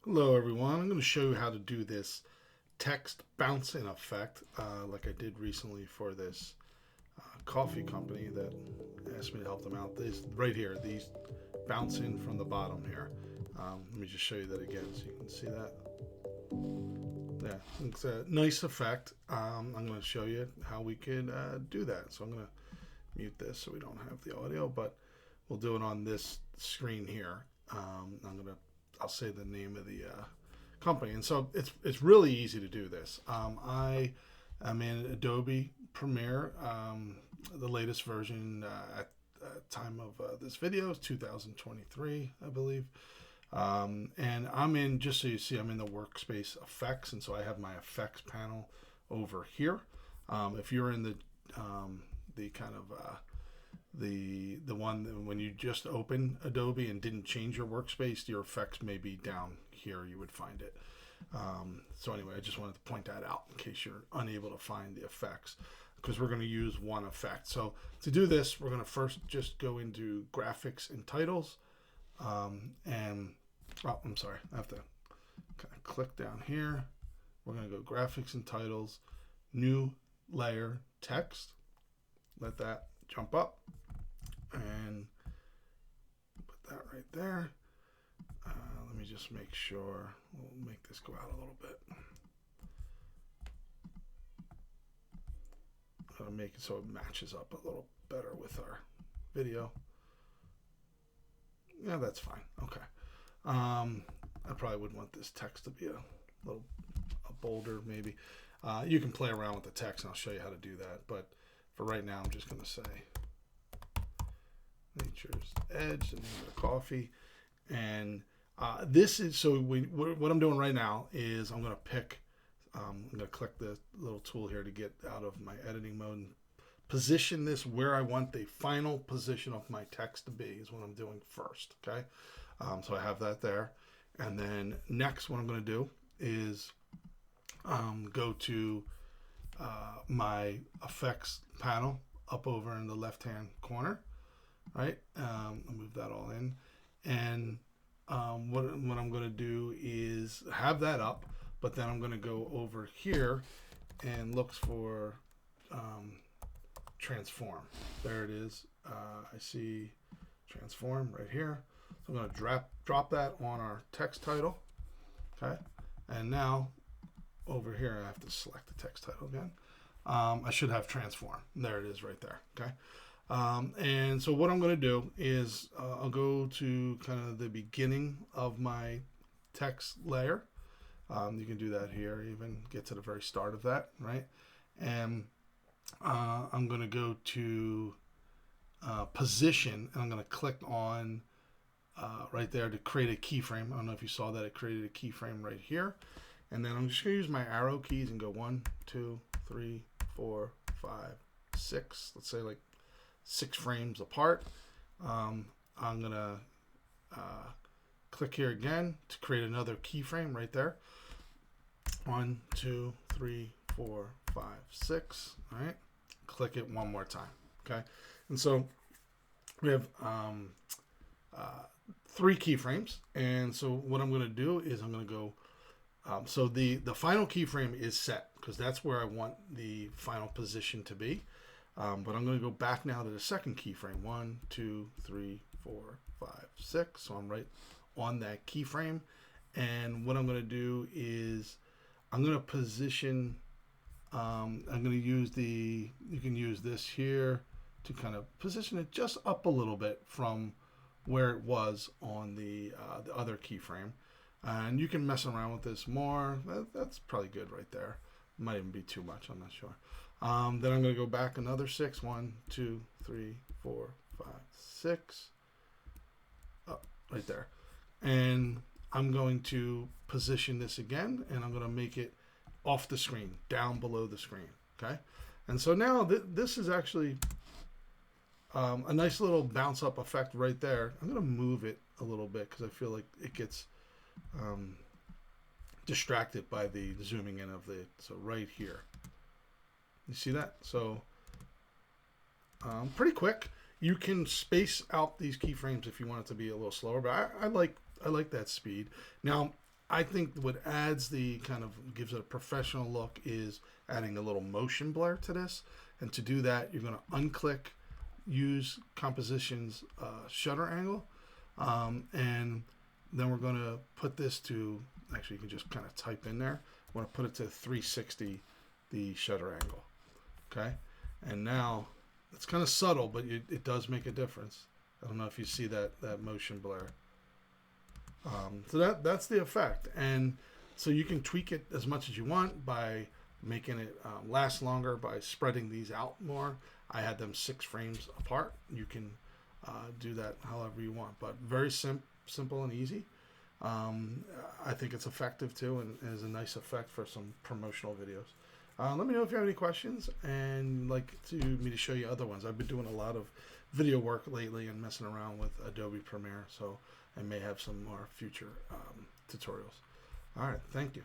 Hello everyone, I'm going to show you how to do this text bouncing effect like I did recently for this coffee company that asked me to help them out. This right here, these bouncing from the bottom here. Let me just show you that again so you can see that. Yeah, it's a nice effect. I'm going to show you how we could do that. So I'm going to mute this so we don't have the audio, but we'll do it on this screen here. I'll say the name of the company, and so it's really easy to do this. I am in Adobe Premiere, the latest version at time of this video is 2023, I believe. And I'm in, just so you see, I'm in the workspace effects, and so I have my effects panel over here. If you're in the kind of the one that when you just open Adobe and didn't change your workspace, your effects may be down here. You would find it. So anyway, I just wanted to point that out in case you're unable to find the effects, because we're going to use one effect. So to do this, we're going to first just go into graphics and titles, and I'm sorry, I have to kind of click down here. We're going to go graphics and titles, new layer text. Let that jump up and put that right there. Let me just make sure. We'll make this go out a little bit. I'll make it so it matches up a little better with our video. Yeah, that's fine. Okay. I probably would want this text to be a little bolder, maybe. You can play around with the text, and I'll show you how to do that. But for right now, I'm just going to say Nature's Edge, the name of the coffee. And this is, so what I'm doing right now is I'm going to pick, I'm going to click the little tool here to get out of my editing mode and position this where I want the final position of my text to be is what I'm doing first, okay? So I have that there. And then next, what I'm going to do is go to my effects panel up over in the left-hand corner, right? I'll move that all in. And what I'm going to do is have that up, but then I'm going to go over here and look for transform. There it is. I see transform right here. So I'm going to drop that on our text title. Okay. And now over here, I have to select the text title again. I should have transform. There it is right there. Okay. And so what I'm going to do is I'll go to kind of the beginning of my text layer. You can do that here, even get to the very start of that, right? And I'm going to go to position, and I'm going to click on right there to create a keyframe. I don't know if you saw that. It created a keyframe right here. And then I'm just going to use my arrow keys and go 1, 2, 3, 4, 5, 6. Let's say like 6 frames apart. I'm going to click here again to create another keyframe right there. 1, 2, 3, 4, 5, 6. All right. Click it one more time. Okay. And so we have 3 keyframes. And so what I'm going to do is I'm going to go. So the final keyframe is set because that's where I want the final position to be. But I'm going to go back now to the second keyframe. 1, 2, 3, 4, 5, 6. So I'm right on that keyframe. And what I'm going to do is I'm going to position, I'm going to use you can use this here to kind of position it just up a little bit from where it was on the other keyframe. And you can mess around with this more. That's probably good right there. Might even be too much, I'm not sure. Then I'm going to go back another 6. 1, 2, 3, 4, 5, 6. Oh, right there. And I'm going to position this again, and I'm going to make it off the screen, down below the screen. Okay? And so now this is actually a nice little bounce up effect right there. I'm going to move it a little bit because I feel like it gets distracted by the zooming in of it. So right here. You see that? So pretty quick. You can space out these keyframes if you want it to be a little slower, but I like that speed. Now, I think what adds the kind of gives it a professional look is adding a little motion blur to this. And to do that, you're going to unclick, use composition's shutter angle, and then we're going to put this to, actually you can just kind of type in there. I want to put it to 360, the shutter angle. Okay, and now it's kind of subtle, but it does make a difference. I don't know if you see that motion blur. So that's the effect, and so you can tweak it as much as you want by making it last longer, by spreading these out more. I had them 6 frames apart. You can do that however you want, but very simple and easy. I think it's effective too, and is a nice effect for some promotional videos. Let me know if you have any questions and like me to show you other ones. I've been doing a lot of video work lately and messing around with Adobe Premiere, so I may have some more future tutorials. All right, thank you.